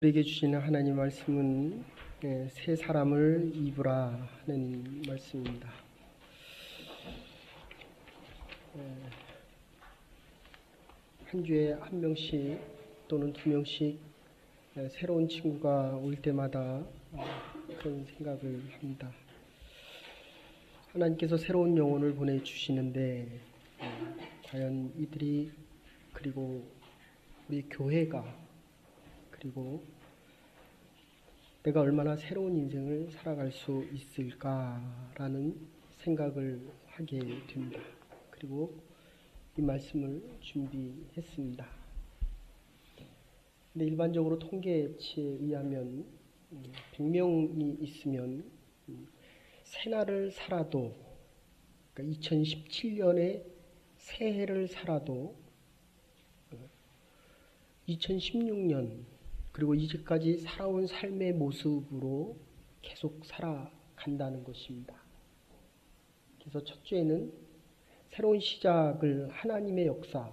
우리에게 주시는 하나님 말씀은 새 사람을 입으라 하는 말씀입니다. 한 주에 한 명씩 또는 두 명씩 새로운 친구가 올 때마다 그런 생각을 합니다. 하나님께서 새로운 영혼을 보내주시는데 과연 이들이 그리고 우리 교회가 그리고 내가 얼마나 새로운 인생을 살아갈 수 있을까라는 생각을 하게 됩니다. 그리고 이 말씀을 준비했습니다. 근데 일반적으로 통계치에 의하면 100명이 있으면 새날을 살아도, 그러니까 2017년에 새해를 살아도 2016년 그리고 이제까지 살아온 삶의 모습으로 계속 살아간다는 것입니다. 그래서 첫 주에는 새로운 시작을 하나님의 역사,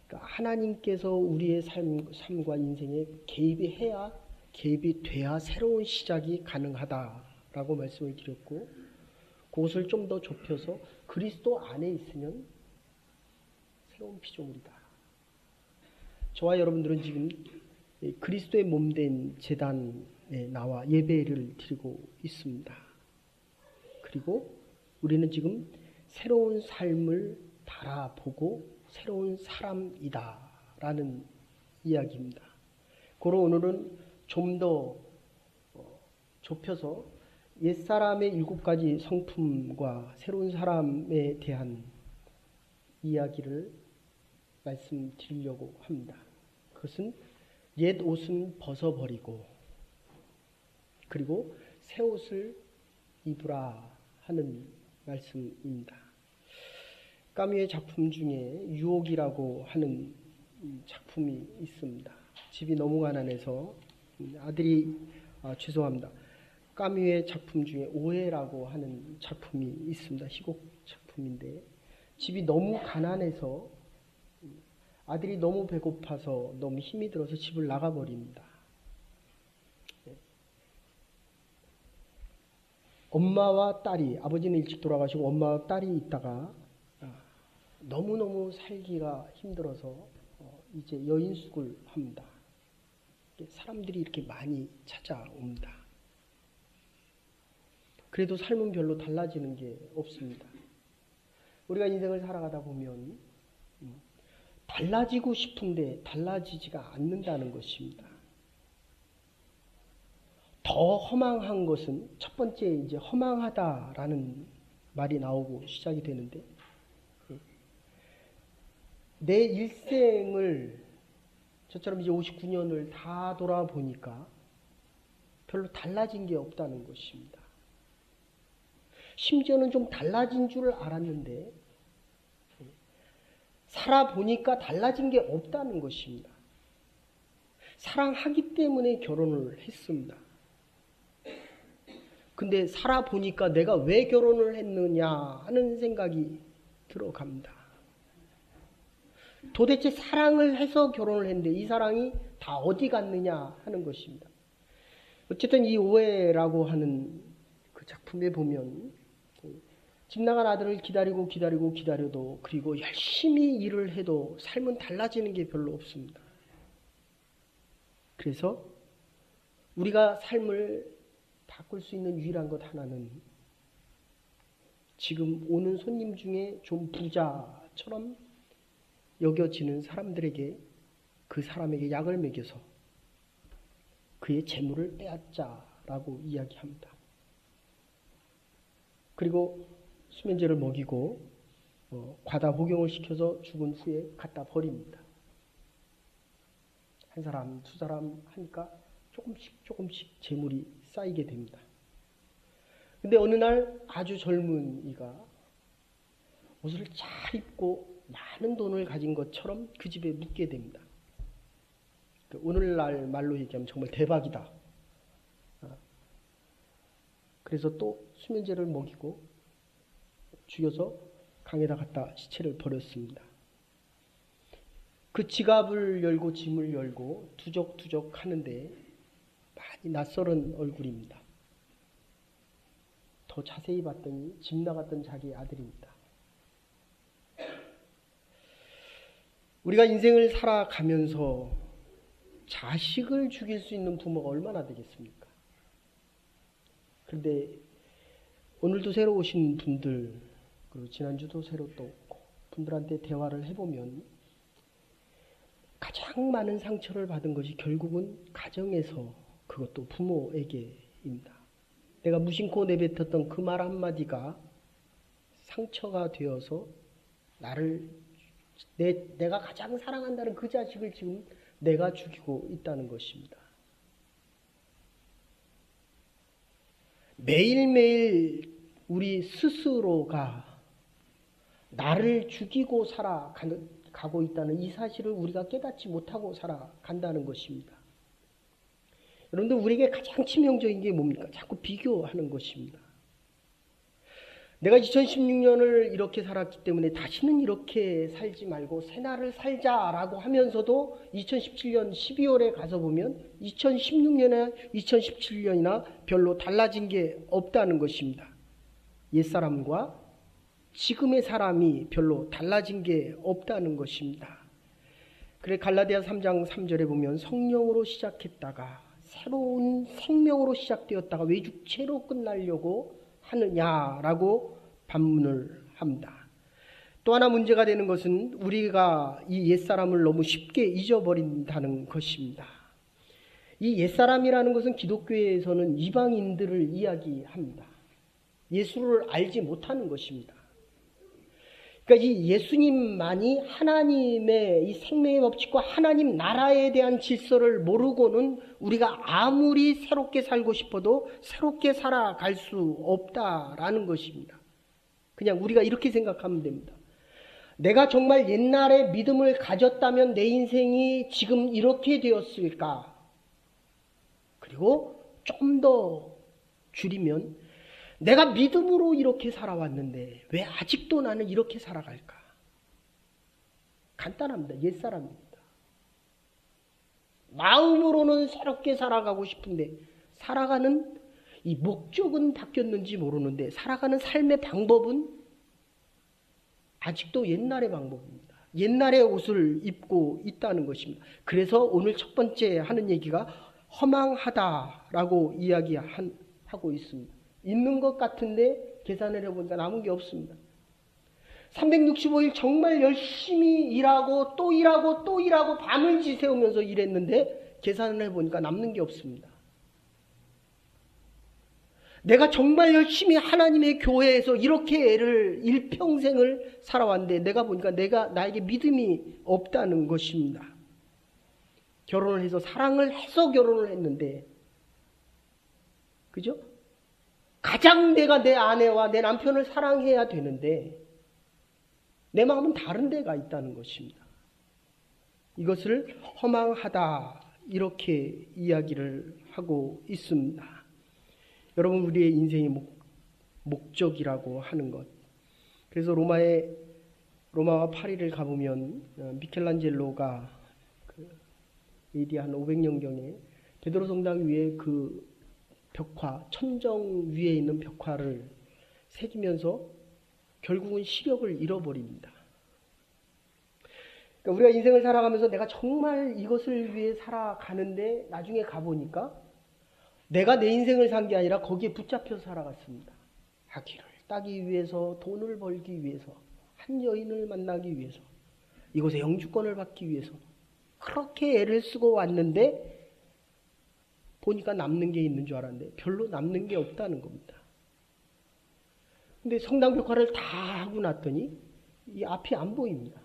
그러니까 하나님께서 우리의 삶과 인생에 개입이 돼야 새로운 시작이 가능하다라고 말씀을 드렸고, 그것을 좀 더 좁혀서 그리스도 안에 있으면 새로운 피조물이다. 저와 여러분들은 지금 그리스도의 몸된 제단에 나와 예배를 드리고 있습니다. 그리고 우리는 지금 새로운 삶을 바라보고 새로운 사람이다 라는 이야기입니다. 그러 오늘은 좀 더 좁혀서 옛사람의 7가지 성품과 새로운 사람에 대한 이야기를 말씀드리려고 합니다. 그것은 옛 옷은 벗어버리고 그리고 새 옷을 입으라 하는 말씀입니다. 까뮤의 작품 중에 유혹이라고 하는 작품이 있습니다. 집이 너무 가난해서 죄송합니다. 까뮤의 작품 중에 오해라고 하는 작품이 있습니다. 희곡 작품인데 집이 너무 가난해서 아들이 너무 배고파서 너무 힘이 들어서 집을 나가버립니다. 엄마와 딸이, 아버지는 일찍 돌아가시고 엄마와 딸이 있다가 너무너무 살기가 힘들어서 이제 여인숙을 합니다. 사람들이 이렇게 많이 찾아옵니다. 그래도 삶은 별로 달라지는 게 없습니다. 우리가 인생을 살아가다 보면 달라지고 싶은데 달라지지가 않는다는 것입니다. 더 허망한 것은 첫 번째 이제 허망하다라는 말이 나오고 시작이 되는데 내 일생을 저처럼 이제 59년을 다 돌아보니까 별로 달라진 게 없다는 것입니다. 심지어는 좀 달라진 줄 알았는데 살아보니까 달라진 게 없다는 것입니다. 사랑하기 때문에 결혼을 했습니다. 근데 살아보니까 내가 왜 결혼을 했느냐 하는 생각이 들어갑니다. 도대체 사랑을 해서 결혼을 했는데 이 사랑이 다 어디 갔느냐 하는 것입니다. 어쨌든 이 오해라고 하는 그 작품에 보면 집 나간 아들을 기다려도 그리고 열심히 일을 해도 삶은 달라지는 게 별로 없습니다. 그래서 우리가 삶을 바꿀 수 있는 유일한 것 하나는 지금 오는 손님 중에 좀 부자처럼 여겨지는 사람들에게 그 사람에게 약을 먹여서 그의 재물을 빼앗자라고 이야기합니다. 그리고 수면제를 먹이고 과다 복용을 시켜서 죽은 후에 갖다 버립니다. 한 사람, 두 사람 하니까 조금씩 재물이 쌓이게 됩니다. 근데 어느 날 아주 젊은 이가 옷을 잘 입고 많은 돈을 가진 것처럼 그 집에 묵게 됩니다. 오늘날 말로 얘기하면 정말 대박이다. 그래서 또 수면제를 먹이고 죽여서 강에다 갖다 시체를 버렸습니다. 그 지갑을 열고 짐을 열고 두적두적 하는데 많이 낯설은 얼굴입니다. 더 자세히 봤더니 집 나갔던 자기 아들입니다. 우리가 인생을 살아가면서 자식을 죽일 수 있는 부모가 얼마나 되겠습니까? 그런데 오늘도 새로 오신 분들, 그리고 지난주도 새로 또 오고 분들한테 대화를 해보면 가장 많은 상처를 받은 것이 결국은 가정에서, 그것도 부모에게입니다. 내가 무심코 내뱉었던 그 말 한마디가 상처가 되어서 내가 가장 사랑한다는 그 자식을 지금 내가 죽이고 있다는 것입니다. 매일매일 우리 스스로가 나를 죽이고 살아가고 있다는 이 사실을 우리가 깨닫지 못하고 살아간다는 것입니다. 여러분들, 우리에게 가장 치명적인 게 뭡니까? 자꾸 비교하는 것입니다. 내가 2016년을 이렇게 살았기 때문에 다시는 이렇게 살지 말고 새날을 살자라고 하면서도 2017년 12월에 가서 보면 2016년이나 2017년이나 별로 달라진 게 없다는 것입니다. 옛사람과 지금의 사람이 별로 달라진 게 없다는 것입니다. 그래 갈라디아 3장 3절에 보면 성령으로 시작했다가 새로운 생명으로 시작되었다가 왜 육체로 끝나려고 하느냐라고 반문을 합니다. 또 하나 문제가 되는 것은 우리가 이 옛사람을 너무 쉽게 잊어버린다는 것입니다. 이 옛사람이라는 것은 기독교에서는 이방인들을 이야기합니다. 예수를 알지 못하는 것입니다. 그러니까 이 예수님만이 하나님의 이 생명의 법칙과 하나님 나라에 대한 질서를 모르고는 우리가 아무리 새롭게 살고 싶어도 새롭게 살아갈 수 없다라는 것입니다. 그냥 우리가 이렇게 생각하면 됩니다. 내가 정말 옛날에 믿음을 가졌다면 내 인생이 지금 이렇게 되었을까? 그리고 좀 더 줄이면 내가 믿음으로 이렇게 살아왔는데 왜 아직도 나는 이렇게 살아갈까? 간단합니다. 옛사람입니다. 마음으로는 새롭게 살아가고 싶은데 살아가는 이 목적은 바뀌었는지 모르는데 살아가는 삶의 방법은 아직도 옛날의 방법입니다. 옛날의 옷을 입고 있다는 것입니다. 그래서 오늘 첫 번째 하는 얘기가 허망하다라고 이야기하고 있습니다. 있는 것 같은데 계산을 해보니까 남은 게 없습니다. 365일 정말 열심히 일하고 또 일하고 또 일하고 밤을 지새우면서 일했는데 계산을 해보니까 남는 게 없습니다. 내가 정말 열심히 하나님의 교회에서 이렇게 일평생을 살아왔는데 내가 보니까 나에게 믿음이 없다는 것입니다. 결혼을 해서 사랑을 해서 결혼을 했는데, 그죠? 가장 내가 내 아내와 내 남편을 사랑해야 되는데 내 마음은 다른 데가 있다는 것입니다. 이것을 허망하다 이렇게 이야기를 하고 있습니다. 여러분, 우리의 인생의 목적이라고 하는 것. 그래서 로마와 파리를 가보면 미켈란젤로가 AD 한 500년경에 베드로 성당 위에 그 벽화, 천정 위에 있는 벽화를 새기면서 결국은 시력을 잃어버립니다. 그러니까 우리가 인생을 살아가면서 내가 정말 이것을 위해 살아가는데 나중에 가보니까 내가 내 인생을 산 게 아니라 거기에 붙잡혀 살아갔습니다. 아기를 따기 위해서, 돈을 벌기 위해서, 한 여인을 만나기 위해서, 이곳에 영주권을 받기 위해서 그렇게 애를 쓰고 왔는데 보니까 남는 게 있는 줄 알았는데 별로 남는 게 없다는 겁니다. 근데 성당 벽화를 다 하고 났더니 이 앞이 안 보입니다.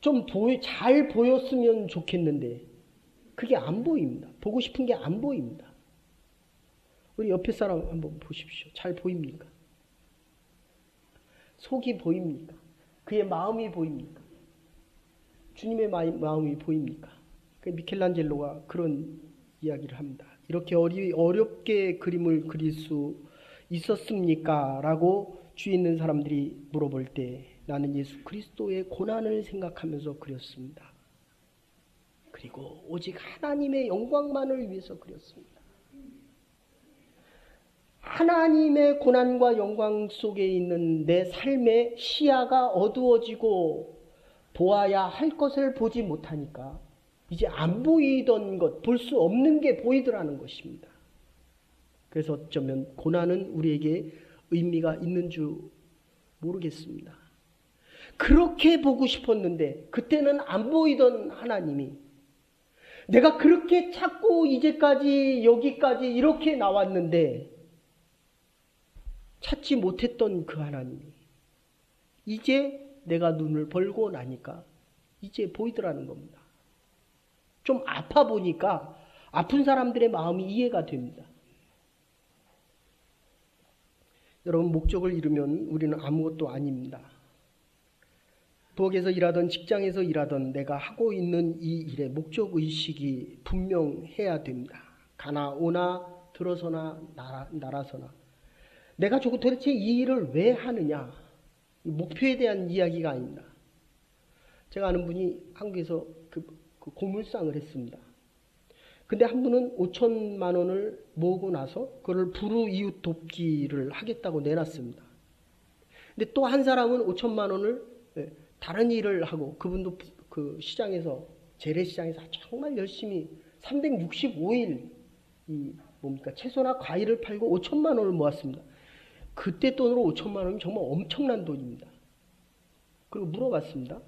좀 잘 보였으면 좋겠는데 그게 안 보입니다. 보고 싶은 게 안 보입니다. 우리 옆에 사람 한번 보십시오. 잘 보입니까? 속이 보입니까? 그의 마음이 보입니까? 주님의 마음이 보입니까? 미켈란젤로가 그런 이야기를 합니다. 이렇게 어렵게 그림을 그릴 수 있었습니까? 라고 주위 있는 사람들이 물어볼 때 나는 예수 그리스도의 고난을 생각하면서 그렸습니다. 그리고 오직 하나님의 영광만을 위해서 그렸습니다. 하나님의 고난과 영광 속에 있는 내 삶의 시야가 어두워지고 보아야 할 것을 보지 못하니까 이제 안 보이던 것, 볼 수 없는 게 보이더라는 것입니다. 그래서 어쩌면 고난은 우리에게 의미가 있는 줄 모르겠습니다. 그렇게 보고 싶었는데 그때는 안 보이던 하나님이 내가 그렇게 찾고 이제까지 여기까지 이렇게 나왔는데 찾지 못했던 그 하나님이 이제 내가 눈을 벌고 나니까 이제 보이더라는 겁니다. 좀 아파 보니까 아픈 사람들의 마음이 이해가 됩니다. 여러분, 목적을 잃으면 우리는 아무것도 아닙니다. 부엌에서 일하던 직장에서 일하던 내가 하고 있는 이 일의 목적의식이 분명해야 됩니다. 가나 오나 들어서나 날아서나 내가 도대체 이 일을 왜 하느냐, 목표에 대한 이야기가 아닙니다. 제가 아는 분이 한국에서 그 고물상을 했습니다. 근데 한 분은 5천만 원을 모으고 나서 그걸 불우이웃 돕기를 하겠다고 내놨습니다. 근데 또 한 사람은 5천만 원을 다른 일을 하고 그분도 그 시장에서 재래시장에서 정말 열심히 365일 채소나 과일을 팔고 5천만 원을 모았습니다. 그때 돈으로 5천만 원이면 정말 엄청난 돈입니다. 그리고 물어봤습니다.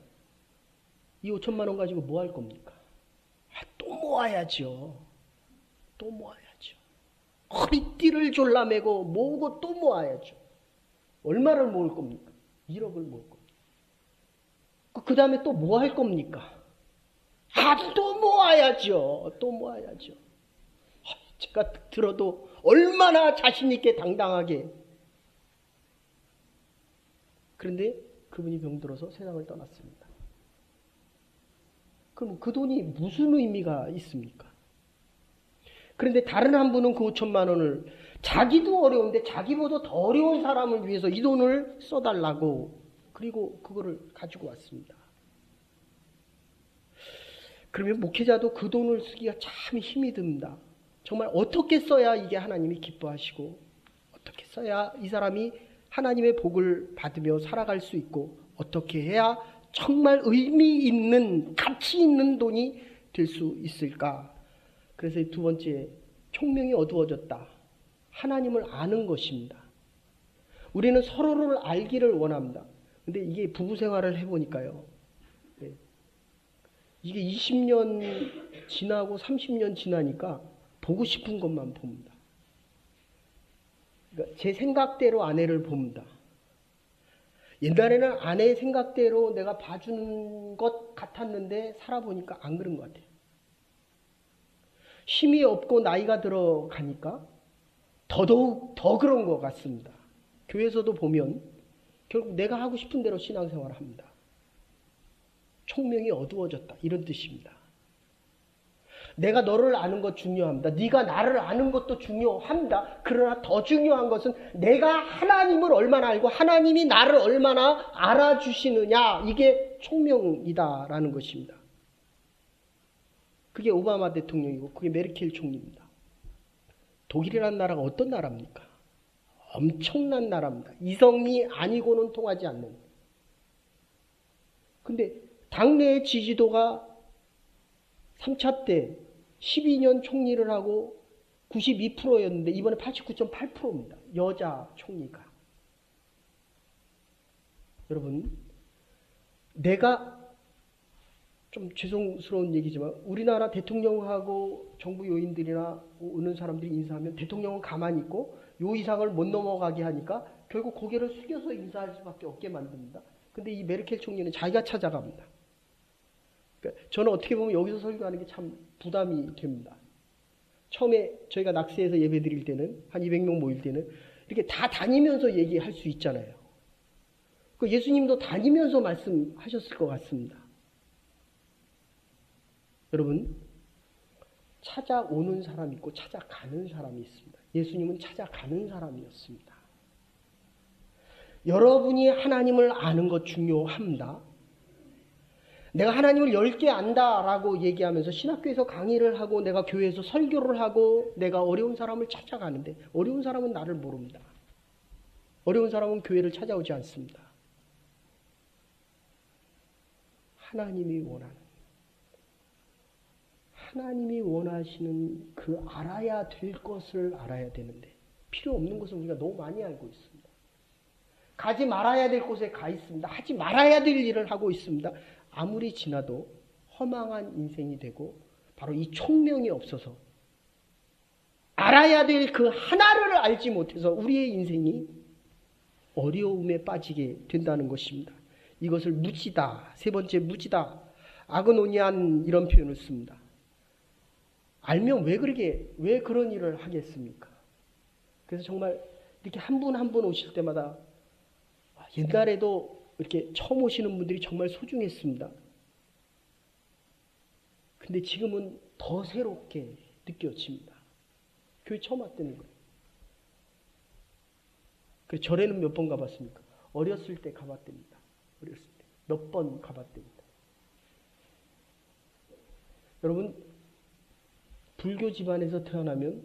이 5천만 원 가지고 뭐 할 겁니까? 또 모아야죠. 또 모아야죠. 허리띠를 졸라매고 모으고 또 모아야죠. 얼마를 모을 겁니까? 1억을 모을 겁니다. 그 다음에 또 뭐 할 겁니까? 또 모아야죠. 또 모아야죠. 제가 들어도 얼마나 자신 있게 당당하게. 그런데 그분이 병들어서 세상을 떠났습니다. 그럼 그 돈이 무슨 의미가 있습니까? 그런데 다른 한 분은 그 5천만 원을 자기도 어려운데 자기보다 더 어려운 사람을 위해서 이 돈을 써달라고 그리고 그거를 가지고 왔습니다. 그러면 목회자도 그 돈을 쓰기가 참 힘이 듭니다. 정말 어떻게 써야 이게 하나님이 기뻐하시고 어떻게 써야 이 사람이 하나님의 복을 받으며 살아갈 수 있고 어떻게 해야 정말 의미 있는 가치 있는 돈이 될 수 있을까? 그래서 두 번째, 총명이 어두워졌다. 하나님을 아는 것입니다. 우리는 서로를 알기를 원합니다. 근데 이게 부부 생활을 해보니까요. 이게 20년 지나고 30년 지나니까 보고 싶은 것만 봅니다. 그러니까 제 생각대로 아내를 봅니다. 옛날에는 아내의 생각대로 내가 봐주는 것 같았는데 살아보니까 안 그런 것 같아요. 힘이 없고 나이가 들어가니까 더더욱 더 그런 것 같습니다. 교회에서도 보면 결국 내가 하고 싶은 대로 신앙생활을 합니다. 총명이 어두워졌다. 이런 뜻입니다. 내가 너를 아는 것 중요합니다. 네가 나를 아는 것도 중요합니다. 그러나 더 중요한 것은 내가 하나님을 얼마나 알고 하나님이 나를 얼마나 알아주시느냐. 이게 총명이다라는 것입니다. 그게 오바마 대통령이고 그게 메르켈 총리입니다. 독일이라는 나라가 어떤 나라입니까? 엄청난 나라입니다. 이성이 아니고는 통하지 않는. 근데 당내의 지지도가 3차 때 12년 총리를 하고 92%였는데 이번에 89.8%입니다. 여자 총리가. 여러분, 내가 좀 죄송스러운 얘기지만 우리나라 대통령하고 정부 요인들이나 오는 사람들이 인사하면 대통령은 가만히 있고 요 이상을 못 넘어가게 하니까 결국 고개를 숙여서 인사할 수밖에 없게 만듭니다. 근데 이 메르켈 총리는 자기가 찾아갑니다. 그러니까 저는 어떻게 보면 여기서 설교하는 게 참 부담이 됩니다. 처음에 저희가 낙세에서 예배 드릴 때는 한 200명 모일 때는 이렇게 다 다니면서 얘기할 수 있잖아요. 그 예수님도 다니면서 말씀하셨을 것 같습니다. 여러분, 찾아오는 사람이 있고 찾아가는 사람이 있습니다. 예수님은 찾아가는 사람이었습니다. 여러분이 하나님을 아는 것 중요합니다. 내가 하나님을 10개 안다라고 얘기하면서 신학교에서 강의를 하고 내가 교회에서 설교를 하고 내가 어려운 사람을 찾아가는데 어려운 사람은 나를 모릅니다. 어려운 사람은 교회를 찾아오지 않습니다. 하나님이 원하시는 그 알아야 될 것을 알아야 되는데 필요 없는 것을 우리가 너무 많이 알고 있습니다. 가지 말아야 될 곳에 가 있습니다. 하지 말아야 될 일을 하고 있습니다. 아무리 지나도 허망한 인생이 되고 바로 이 총명이 없어서 알아야 될 그 하나를 알지 못해서 우리의 인생이 어려움에 빠지게 된다는 것입니다. 이것을 무지다. 세 번째 무지다. 아그노니안 이런 표현을 씁니다. 알면 왜 그런 일을 하겠습니까? 그래서 정말 이렇게 한 분 한 분 오실 때마다 옛날에도 이렇게 처음 오시는 분들이 정말 소중했습니다. 근데 지금은 더 새롭게 느껴집니다. 교회 처음 왔다는 거예요. 그래서 절에는 몇 번 가봤습니까? 어렸을 때 가봤답니다. 어렸을 때. 몇 번 가봤답니다. 여러분, 불교 집안에서 태어나면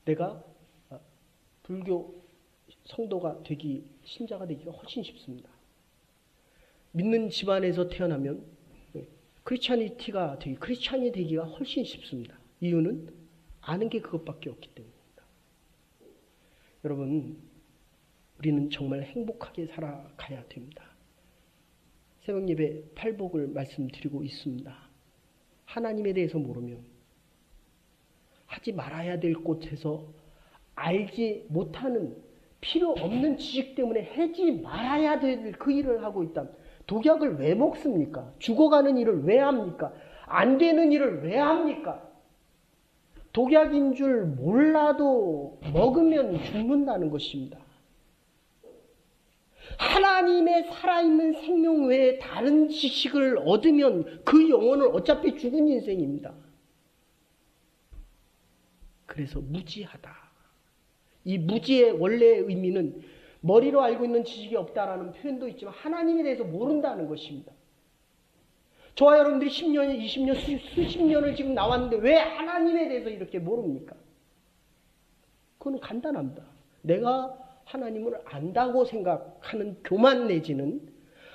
내가 불교 성도가 되기, 신자가 되기가 훨씬 쉽습니다. 믿는 집안에서 태어나면 크리스찬이 되기가 훨씬 쉽습니다. 이유는 아는 게 그것밖에 없기 때문입니다. 여러분, 우리는 정말 행복하게 살아가야 됩니다. 새벽 예배 팔복을 말씀드리고 있습니다. 하나님에 대해서 모르면 하지 말아야 될 곳에서 알지 못하는 필요 없는 지식 때문에 하지 말아야 될 그 일을 하고 있다. 독약을 왜 먹습니까? 죽어가는 일을 왜 합니까? 안 되는 일을 왜 합니까? 독약인 줄 몰라도 먹으면 죽는다는 것입니다. 하나님의 살아있는 생명 외에 다른 지식을 얻으면 그 영혼은 어차피 죽은 인생입니다. 그래서 무지하다. 이 무지의 원래의 의미는 머리로 알고 있는 지식이 없다라는 표현도 있지만 하나님에 대해서 모른다는 것입니다. 저와 여러분들이 10년, 20년, 수십 년을 지금 나왔는데 왜 하나님에 대해서 이렇게 모릅니까? 그건 간단합니다. 내가 하나님을 안다고 생각하는 교만 내지는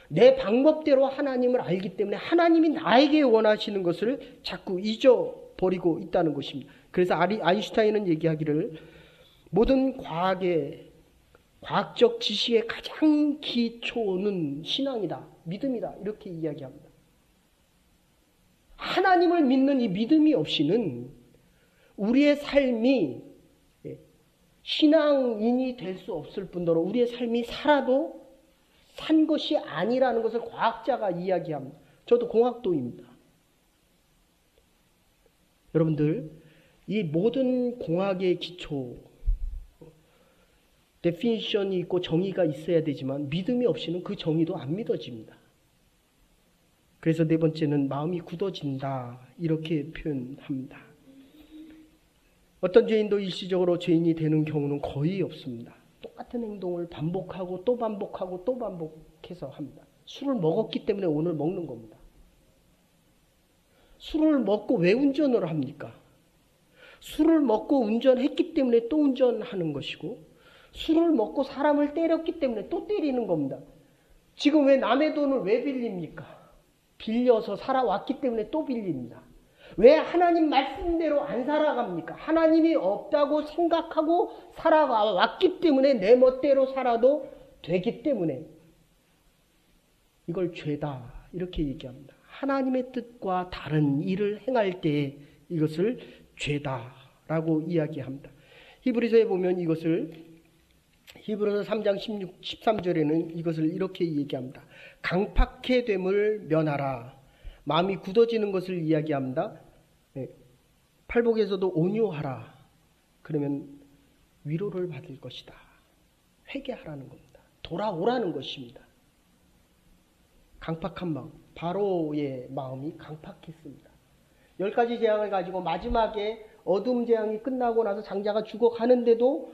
내 방법대로 하나님을 알기 때문에 하나님이 나에게 원하시는 것을 자꾸 잊어버리고 있다는 것입니다. 그래서 아인슈타인은 얘기하기를 모든 과학적 지식의 가장 기초는 신앙이다, 믿음이다 이렇게 이야기합니다. 하나님을 믿는 이 믿음이 없이는 우리의 삶이 신앙인이 될 수 없을 뿐더러 우리의 삶이 살아도 산 것이 아니라는 것을 과학자가 이야기합니다. 저도 공학도입니다. 여러분들, 이 모든 공학의 기초 데피니션이 있고 정의가 있어야 되지만 믿음이 없이는 그 정의도 안 믿어집니다. 그래서 네 번째는 마음이 굳어진다 이렇게 표현합니다. 어떤 죄인도 일시적으로 죄인이 되는 경우는 거의 없습니다. 똑같은 행동을 반복하고 또 반복하고 또 반복해서 합니다. 술을 먹었기 때문에 오늘 먹는 겁니다. 술을 먹고 왜 운전을 합니까? 술을 먹고 운전했기 때문에 또 운전하는 것이고 술을 먹고 사람을 때렸기 때문에 또 때리는 겁니다. 지금 왜 남의 돈을 왜 빌립니까? 빌려서 살아왔기 때문에 또 빌립니다. 왜 하나님 말씀대로 안 살아갑니까? 하나님이 없다고 생각하고 살아왔기 때문에 내 멋대로 살아도 되기 때문에 이걸 죄다 이렇게 얘기합니다. 하나님의 뜻과 다른 일을 행할 때 이것을 죄다라고 이야기합니다. 히브리서에 보면 히브리서 3장 13절에는 이것을 이렇게 얘기합니다. 강팍해 됨을 면하라. 마음이 굳어지는 것을 이야기합니다. 팔복에서도 온유하라. 그러면 위로를 받을 것이다. 회개하라는 겁니다. 돌아오라는 것입니다. 강팍한 마음. 바로의 마음이 강팍했습니다. 10가지 재앙을 가지고 마지막에 어둠 재앙이 끝나고 나서 장자가 죽어가는데도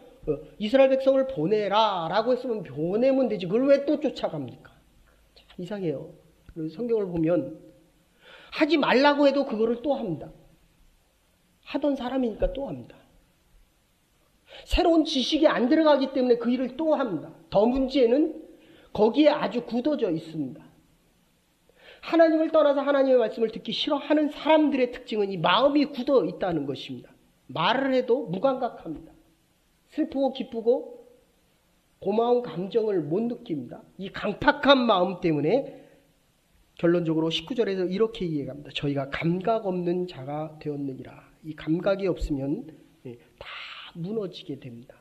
이스라엘 백성을 보내라 라고 했으면 보내면 되지. 그걸 왜 또 쫓아갑니까? 참 이상해요. 그래서 성경을 보면 하지 말라고 해도 그거를 또 합니다. 하던 사람이니까 또 합니다. 새로운 지식이 안 들어가기 때문에 그 일을 또 합니다. 더 문제는 거기에 아주 굳어져 있습니다. 하나님을 떠나서 하나님의 말씀을 듣기 싫어하는 사람들의 특징은 이 마음이 굳어 있다는 것입니다. 말을 해도 무감각합니다. 슬프고 기쁘고 고마운 감정을 못 느낍니다. 이 강팍한 마음 때문에 결론적으로 19절에서 이렇게 이해합니다. 저희가 감각 없는 자가 되었느니라. 이 감각이 없으면 다 무너지게 됩니다.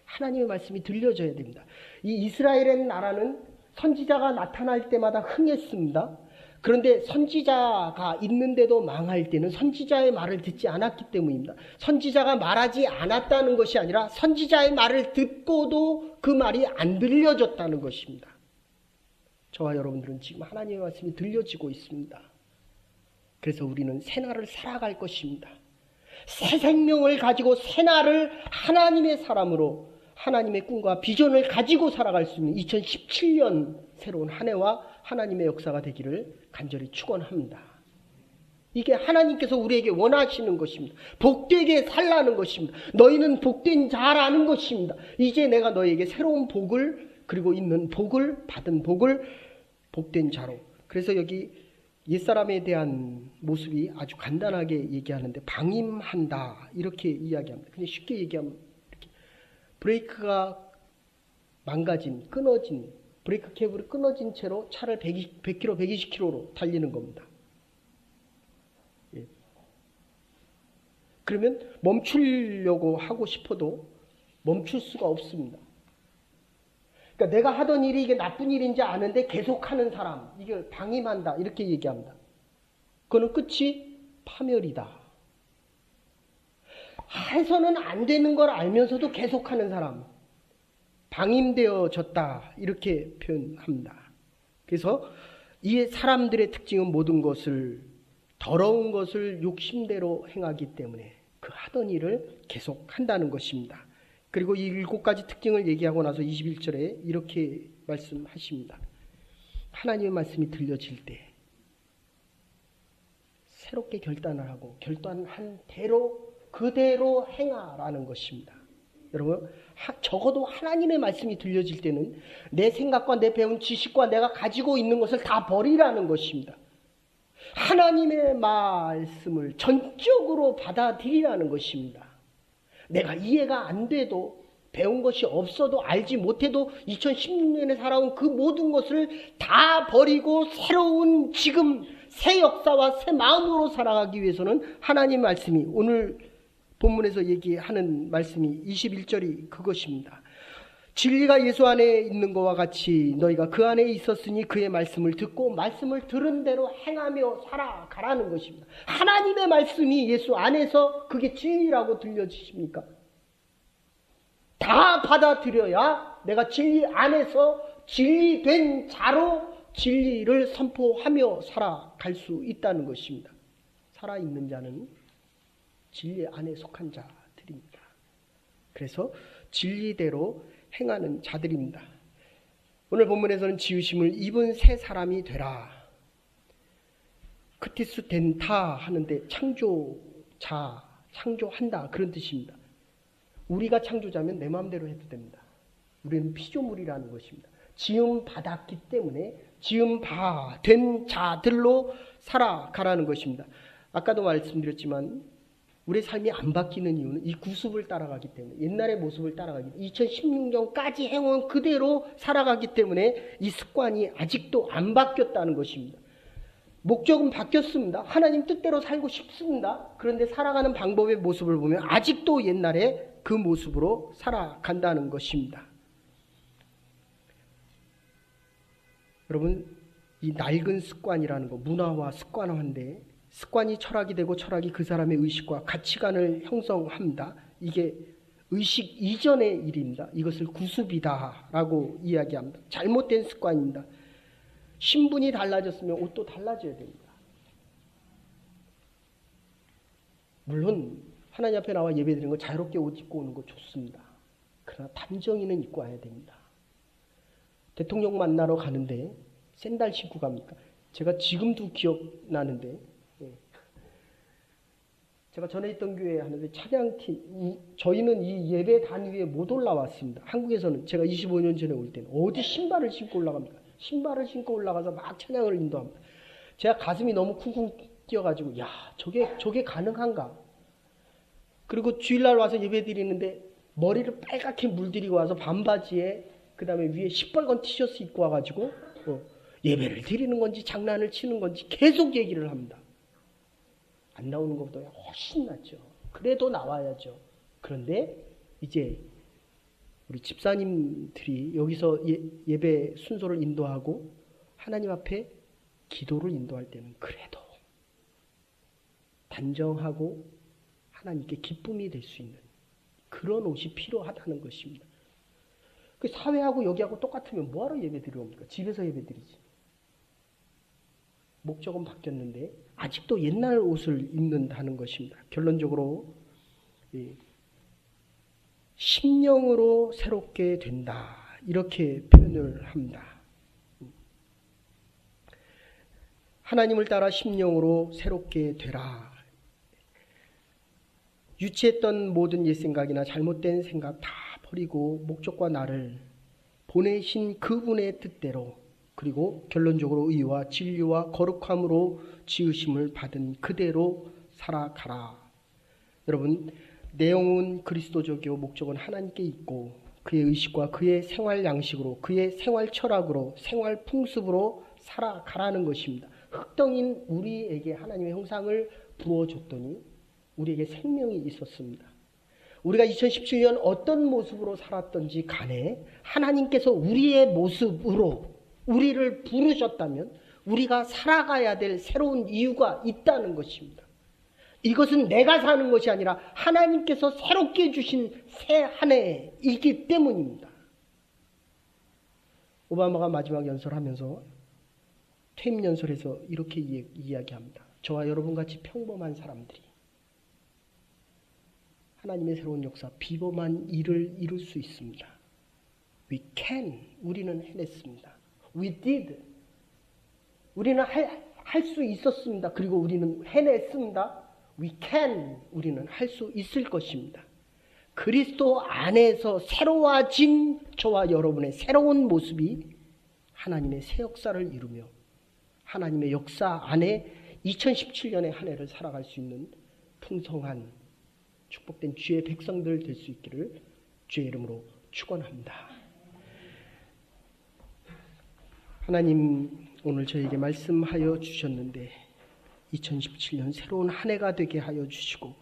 하나님의 말씀이 들려져야 됩니다. 이 이스라엘의 나라는 선지자가 나타날 때마다 흥했습니다. 그런데 선지자가 있는데도 망할 때는 선지자의 말을 듣지 않았기 때문입니다. 선지자가 말하지 않았다는 것이 아니라 선지자의 말을 듣고도 그 말이 안 들려졌다는 것입니다. 저와 여러분들은 지금 하나님의 말씀이 들려지고 있습니다. 그래서 우리는 새날을 살아갈 것입니다. 새 생명을 가지고 새날을 하나님의 사람으로 하나님의 꿈과 비전을 가지고 살아갈 수 있는 2017년 새로운 한 해와 하나님의 역사가 되기를 간절히 축원합니다. 이게 하나님께서 우리에게 원하시는 것입니다. 복되게 살라는 것입니다. 너희는 복된 자라는 것입니다. 이제 내가 너희에게 새로운 복을 그리고 있는 복을 받은 복을 복된 자로. 그래서 여기 옛사람에 대한 모습이 아주 간단하게 얘기하는데 방임한다 이렇게 이야기합니다. 그냥 쉽게 얘기하면 이렇게 브레이크가 망가진 끊어진 브레이크 케이블이 끊어진 채로 차를 100km, 120km로 달리는 겁니다. 예. 그러면 멈추려고 하고 싶어도 멈출 수가 없습니다. 그러니까 내가 하던 일이 이게 나쁜 일인지 아는데 계속하는 사람, 이게 방임한다 이렇게 얘기합니다. 그거는 끝이 파멸이다. 해서는 안 되는 걸 알면서도 계속하는 사람, 방임되어졌다 이렇게 표현합니다. 그래서 이 사람들의 특징은 모든 것을 더러운 것을 욕심대로 행하기 때문에 그 하던 일을 계속한다는 것입니다. 그리고 이 7가지 특징을 얘기하고 나서 21절에 이렇게 말씀하십니다. 하나님의 말씀이 들려질 때 새롭게 결단을 하고 결단한 대로 그대로 행하라는 것입니다. 여러분 적어도 하나님의 말씀이 들려질 때는 내 생각과 내 배운 지식과 내가 가지고 있는 것을 다 버리라는 것입니다. 하나님의 말씀을 전적으로 받아들이라는 것입니다. 내가 이해가 안 돼도 배운 것이 없어도 알지 못해도 2016년에 살아온 그 모든 것을 다 버리고 새로운 지금 새 역사와 새 마음으로 살아가기 위해서는 하나님 말씀이 오늘 본문에서 얘기하는 말씀이 21절이 그것입니다. 진리가 예수 안에 있는 것과 같이 너희가 그 안에 있었으니 그의 말씀을 듣고 말씀을 들은 대로 행하며 살아가라는 것입니다. 하나님의 말씀이 예수 안에서 그게 진리라고 들려지십니까? 다 받아들여야 내가 진리 안에서 진리된 자로 진리를 선포하며 살아갈 수 있다는 것입니다. 살아있는 자는 진리 안에 속한 자들입니다. 그래서 진리대로 행하는 자들입니다. 오늘 본문에서는 지으심을 입은 새 사람이 되라. 크티스 덴타 하는데 창조자, 창조한다 그런 뜻입니다. 우리가 창조자면 내 마음대로 해도 됩니다. 우리는 피조물이라는 것입니다. 지음 받았기 때문에 지음 된 자들로 살아가라는 것입니다. 아까도 말씀드렸지만 우리의 삶이 안 바뀌는 이유는 이 구습을 따라가기 때문에 옛날의 모습을 따라가기 때문에 2016년까지 행운 그대로 살아가기 때문에 이 습관이 아직도 안 바뀌었다는 것입니다. 목적은 바뀌었습니다. 하나님 뜻대로 살고 싶습니다. 그런데 살아가는 방법의 모습을 보면 아직도 옛날에 그 모습으로 살아간다는 것입니다. 여러분 이 낡은 습관이라는 거 문화와 습관화인데 습관이 철학이 되고 철학이 그 사람의 의식과 가치관을 형성합니다. 이게 의식 이전의 일입니다. 이것을 구습이다라고 이야기합니다. 잘못된 습관입니다. 신분이 달라졌으면 옷도 달라져야 됩니다. 물론 하나님 앞에 나와 예배드리는 거 자유롭게 옷 입고 오는 거 좋습니다. 그러나 단정히는 입고 와야 됩니다. 대통령 만나러 가는데 샌들 신고 갑니까? 제가 지금도 기억나는데, 제가 전에 있던 교회에 하는데 찬양팀, 저희는 이 예배 단위에 못 올라왔습니다. 한국에서는 제가 25년 전에 올 때는 어디 신발을 신고 올라갑니까? 신발을 신고 올라가서 막 찬양을 인도합니다. 제가 가슴이 너무 쿵쿵 뛰어가지고, 야, 저게 가능한가? 그리고 주일날 와서 예배 드리는데 머리를 빨갛게 물들이고 와서 반바지에 그 다음에 위에 시뻘건 티셔츠 입고 와가지고 예배를 드리는 건지 장난을 치는 건지 계속 얘기를 합니다. 안 나오는 것보다 훨씬 낫죠. 그래도 나와야죠. 그런데 이제 우리 집사님들이 여기서 예배 순서를 인도하고 하나님 앞에 기도를 인도할 때는 그래도 단정하고 하나님께 기쁨이 될 수 있는 그런 옷이 필요하다는 것입니다. 그 사회하고 여기하고 똑같으면 뭐하러 예배 드려옵니까? 집에서 예배 드리지. 목적은 바뀌었는데 아직도 옛날 옷을 입는다는 것입니다. 결론적으로 심령으로 새롭게 된다. 이렇게 표현을 합니다. 하나님을 따라 심령으로 새롭게 되라. 유치했던 모든 옛생각이나 잘못된 생각 다 버리고 목적과 나를 보내신 그분의 뜻대로 그리고 결론적으로 의와 진리와 거룩함으로 지으심을 받은 그대로 살아가라. 여러분, 내용은 그리스도적이요 목적은 하나님께 있고 그의 의식과 그의 생활 양식으로 그의 생활 철학으로 생활 풍습으로 살아가라는 것입니다. 흙덩인 우리에게 하나님의 형상을 부어줬더니 우리에게 생명이 있었습니다. 우리가 2017년 어떤 모습으로 살았던지 간에 하나님께서 우리의 모습으로 우리를 부르셨다면 우리가 살아가야 될 새로운 이유가 있다는 것입니다. 이것은 내가 사는 것이 아니라 하나님께서 새롭게 주신 새 한 해이기 때문입니다. 오바마가 마지막 연설하면서 퇴임 연설에서 이렇게 이야기합니다. 저와 여러분같이 평범한 사람들이 하나님의 새로운 역사, 비범한 일을 이룰 수 있습니다. We can, 우리는 해냈습니다. We did, 우리는 할 수 있었습니다. 그리고 우리는 해냈습니다. We can, 우리는 할 수 있을 것입니다. 그리스도 안에서 새로워진 저와 여러분의 새로운 모습이 하나님의 새 역사를 이루며 하나님의 역사 안에 2017년의 한 해를 살아갈 수 있는 풍성한 축복된 주의 백성들 될 수 있기를 주의 이름으로 축원합니다. 하나님 오늘 저에게 말씀하여 주셨는데 2017년 새로운 한 해가 되게 하여 주시고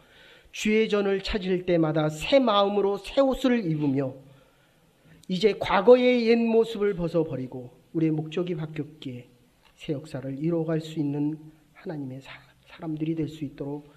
주의 전을 찾을 때마다 새 마음으로 새 옷을 입으며 이제 과거의 옛 모습을 벗어버리고 우리의 목적이 바뀌었기에 새 역사를 이뤄갈 수 있는 하나님의 사람들이 될 수 있도록